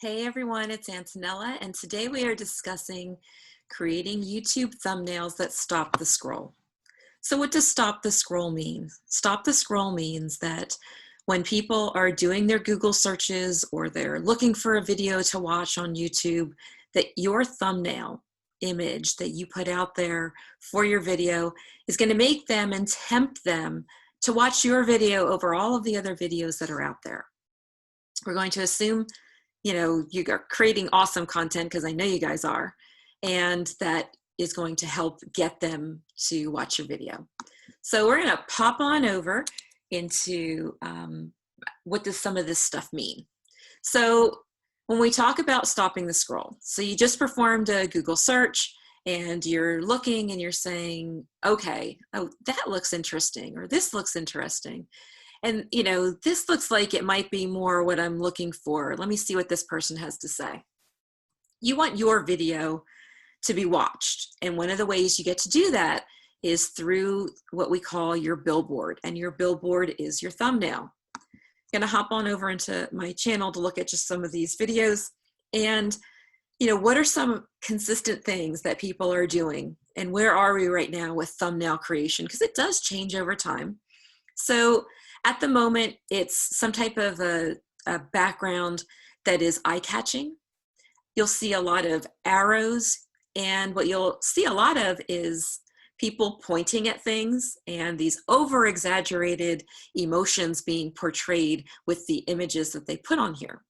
Hey everyone, it's Antonella, and today we are discussing creating YouTube thumbnails that stop the scroll. So what does stop the scroll mean? Stop the scroll means that when people are doing their Google searches or they're looking for a video to watch on YouTube, that your thumbnail image that you put out there for your video is going to make them and tempt them to watch your video over all of the other videos that are out there. We're going to assume you are creating awesome content, because I know you guys are, and that is going to help get them to watch your video. So we're going to pop on over into what does some of this stuff mean. So when we talk about stopping the scroll, so you just performed a Google search and you're looking and you're saying, okay, oh, that looks interesting, or this looks interesting. And, this looks like it might be more what I'm looking for. Let me see what this person has to say. You want your video to be watched. And one of the ways you get to do that is through what we call your billboard. And your billboard is your thumbnail. I'm going to hop on over into my channel to look at just some of these videos. And, what are some consistent things that people are doing? And where are we right now with thumbnail creation? Because it does change over time. So at the moment, it's some type of a background that is eye-catching. You'll see a lot of arrows, and what you'll see a lot of is people pointing at things and these over-exaggerated emotions being portrayed with the images that they put on here.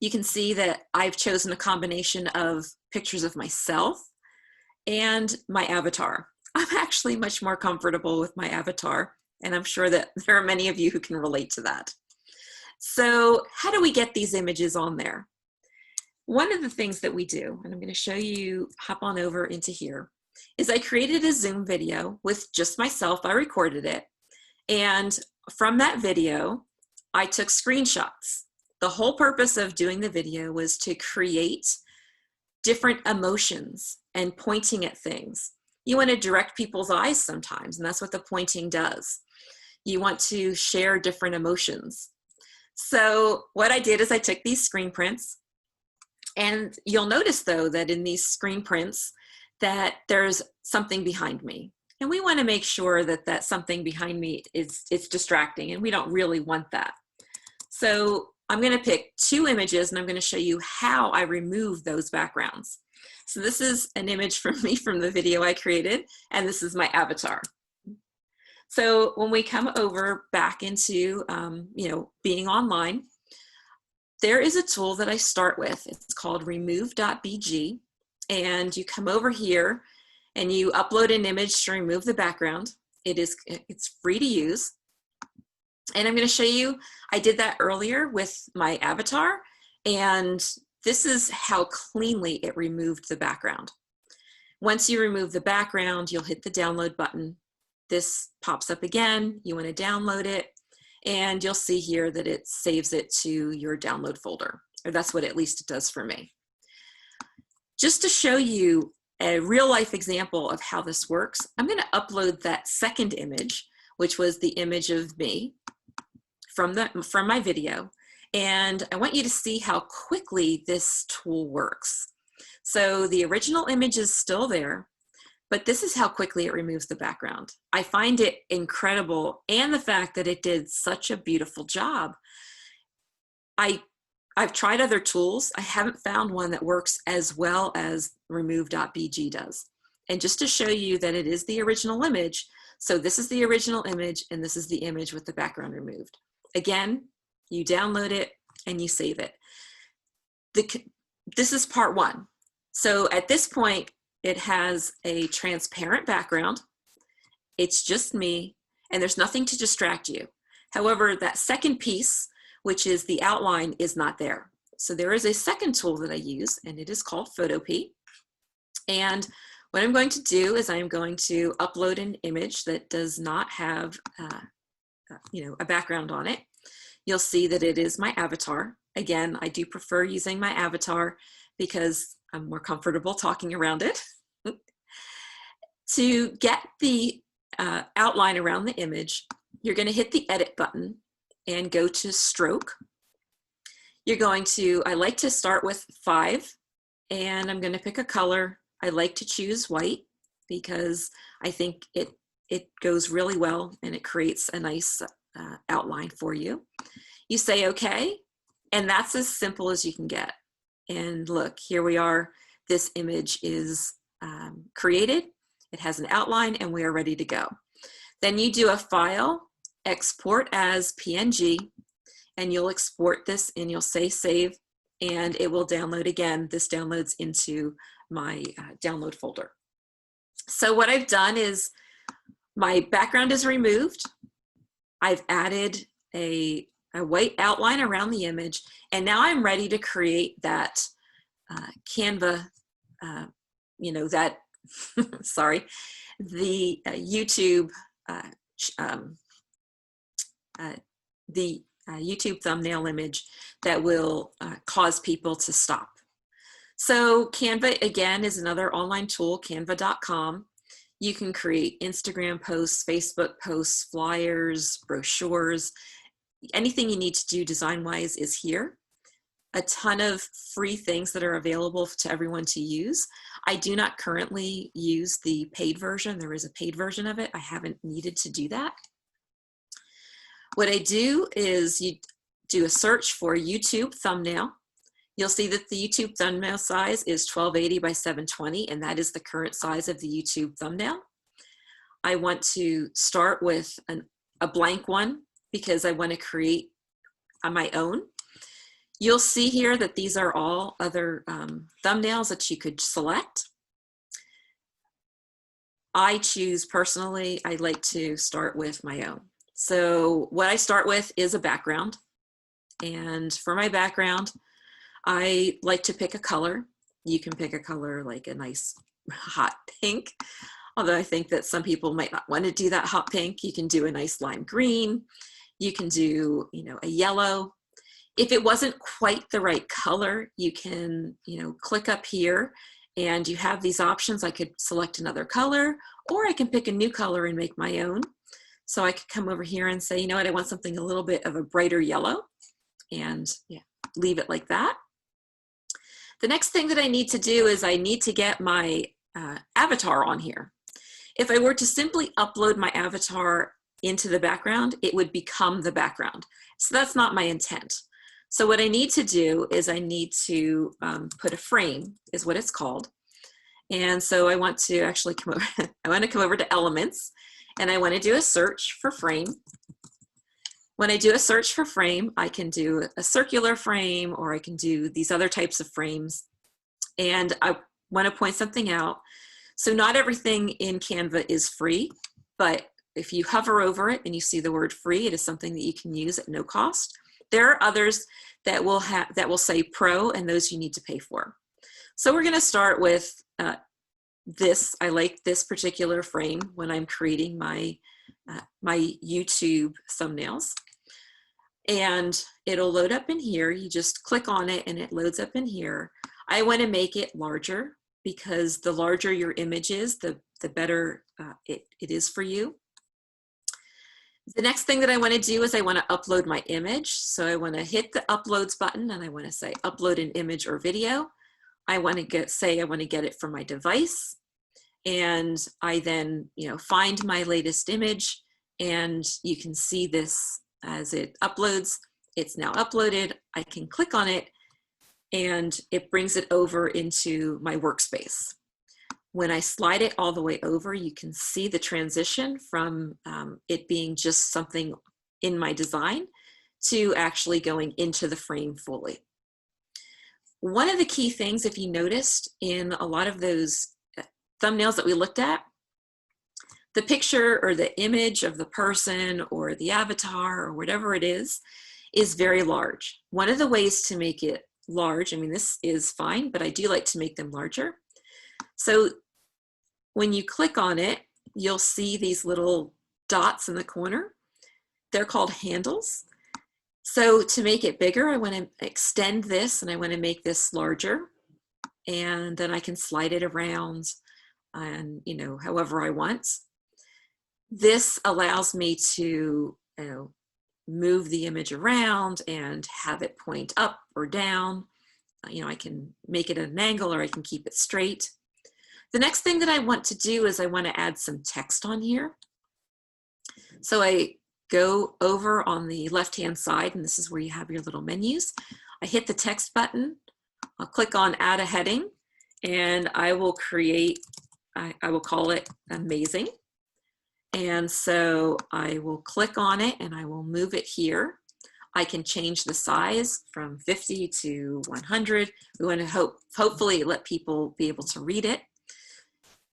You can see that I've chosen a combination of pictures of myself and my avatar. I'm actually much more comfortable with my avatar, and I'm sure that there are many of you who can relate to that. So how do we get these images on there? One of the things that we do, and I'm going to show you, hop on over into here, is I created a Zoom video with just myself. I recorded it. And from that video, I took screenshots. The whole purpose of doing the video was to create different emotions and pointing at things. You want to direct people's eyes sometimes, and that's what the pointing does. You want to share different emotions. So what I did is I took these screen prints, and you'll notice though that in these screen prints that there's something behind me. And we want to make sure that that something behind me it's distracting, and we don't really want that. So I'm going to pick two images, and I'm going to show you how I remove those backgrounds. So this is an image from me from the video I created, and this is my avatar. So when we come over back into, being online, there is a tool that I start with. It's called remove.bg, and you come over here and you upload an image to remove the background. It's free to use. And I'm going to show you, I did that earlier with my avatar, and this is how cleanly it removed the background. Once you remove the background, you'll hit the download button. This pops up again. You want to download it, and you'll see here that it saves it to your download folder, or that's what at least it does for me. Just to show you a real life example of how this works, I'm going to upload that second image, which was the image of me from my video. And I want you to see how quickly this tool works. So the original image is still there, but this is how quickly it removes the background. I find it incredible, and the fact that it did such a beautiful job. I've tried other tools. I haven't found one that works as well as remove.bg does. And just to show you that it is the original image, so this is the original image, and this is the image with the background removed. Again, you download it and you save it. This is part one. So at this point, it has a transparent background. It's just me, and there's nothing to distract you. However, that second piece, which is the outline, is not there. So there is a second tool that I use, and it is called Photopea. And what I'm going to do is I'm going to upload an image that does not have a background on it. You'll see that it is my avatar. Again, I do prefer using my avatar because I'm more comfortable talking around it. To get the outline around the image, you're going to hit the edit button and go to stroke. I like to start with 5, and I'm going to pick a color. I like to choose white because I think it goes really well and it creates a nice outline for you. You say okay, and that's as simple as you can get. And look, here we are. This image is created. It has an outline and we are ready to go. Then you do a file, export as PNG, and you'll export this and you'll say save, and it will download again. This downloads into my download folder. So what I've done is my background is removed. I've added a white outline around the image, and now I'm ready to create that Canva, that, sorry, the YouTube, YouTube thumbnail image that will cause people to stop. So Canva, again, is another online tool, canva.com. You can create Instagram posts, Facebook posts, flyers, brochures. Anything you need to do design-wise is here. A ton of free things that are available to everyone to use. I do not currently use the paid version. There is a paid version of it. I haven't needed to do that. What I do is you do a search for YouTube thumbnail. You'll see that the YouTube thumbnail size is 1280 by 720, and that is the current size of the YouTube thumbnail. I want to start with a blank one because I want to create on my own. You'll see here that these are all other thumbnails that you could select. I choose personally, I like to start with my own. So what I start with is a background. And for my background, I like to pick a color. You can pick a color like a nice hot pink, although I think that some people might not want to do that hot pink. You can do a nice lime green. You can do, a yellow. If it wasn't quite the right color, you can, click up here and you have these options. I could select another color, or I can pick a new color and make my own. So I could come over here and say, you know what, I want something a little bit of a brighter yellow, and leave it like that. The next thing that I need to do is I need to get my avatar on here. If I were to simply upload my avatar into the background, it would become the background. So that's not my intent. So what I need to do is I need to put a frame, is what it's called. And so I want to actually come over, I want to come over to Elements, and I want to do a search for frame. When I do a search for frame, I can do a circular frame, or I can do these other types of frames. And I want to point something out. So not everything in Canva is free, but if you hover over it and you see the word free, it is something that you can use at no cost. There are others that will say pro, and those you need to pay for. So we're going to start with this. I like this particular frame when I'm creating my YouTube thumbnails. And it'll load up in here. You just click on it and it loads up in here. I want to make it larger because the larger your image is, the better it is for you. The next thing that I want to do is I want to upload my image. So I want to hit the uploads button and I want to say upload an image or video. I want to I want to get it from my device. And I then, find my latest image, and you can see this as it uploads. It's now uploaded. I can click on it and it brings it over into my workspace. When I slide it all the way over, you can see the transition from it being just something in my design to actually going into the frame fully. One of the key things, if you noticed in a lot of those thumbnails that we looked at, the picture or the image of the person or the avatar or whatever it is very large. One of the ways to make it large, I mean, this is fine, but I do like to make them larger. So when you click on it, you'll see these little dots in the corner. They're called handles. So to make it bigger, I want to extend this and I want to make this larger. And then I can slide it around and, however I want. This allows me to move the image around and have it point up or down. You know, I can make it at an angle or I can keep it straight. The next thing that I want to do is I want to add some text on here. So I go over on the left-hand side, and this is where you have your little menus. I hit the text button. I'll click on add a heading, and I will create, I will call it amazing. And so I will click on it and I will move it here. I can change the size from 50 to 100. We want to hopefully let people be able to read it.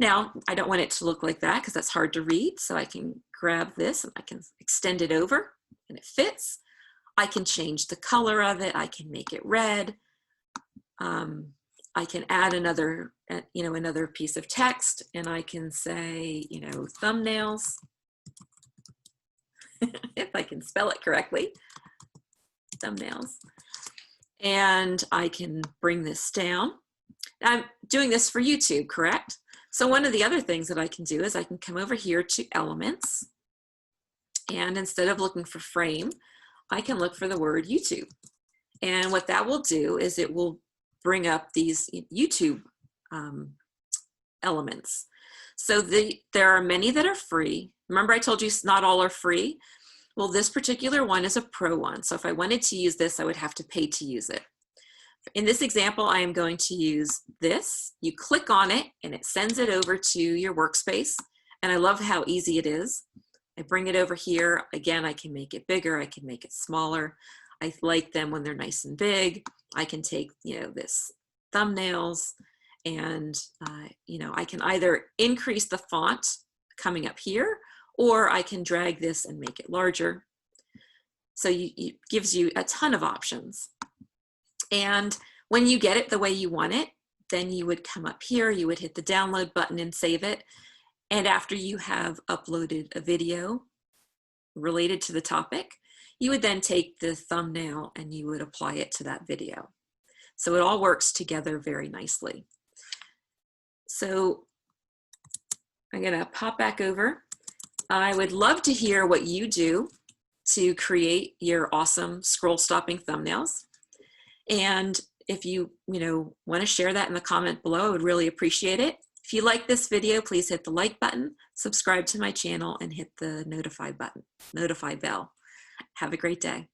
Now, I don't want it to look like that because that's hard to read. So I can grab this and I can extend it over and it fits. I can change the color of it. I can make it red. I can add another, another piece of text, and I can say, thumbnails, if I can spell it correctly, thumbnails. And I can bring this down. I'm doing this for YouTube, correct? So one of the other things that I can do is I can come over here to elements, and instead of looking for frame, I can look for the word YouTube. And what that will do is it will bring up these YouTube elements. So there are many that are free. Remember I told you not all are free? Well, this particular one is a pro one. So if I wanted to use this, I would have to pay to use it. In this example, I am going to use this. You click on it and it sends it over to your workspace. And I love how easy it is. I bring it over here. Again, I can make it bigger. I can make it smaller. I like them when they're nice and big. I can take, this thumbnails and, I can either increase the font coming up here, or I can drag this and make it larger. So it gives you a ton of options. And when you get it the way you want it, then you would come up here, you would hit the download button and save it. And after you have uploaded a video related to the topic, you would then take the thumbnail and you would apply it to that video. So it all works together very nicely. So I'm gonna pop back over. I would love to hear what you do to create your awesome scroll stopping thumbnails. And if you, want to share that in the comment below, I would really appreciate it. If you like this video, please hit the like button, subscribe to my channel, and hit the notify bell. Have a great day.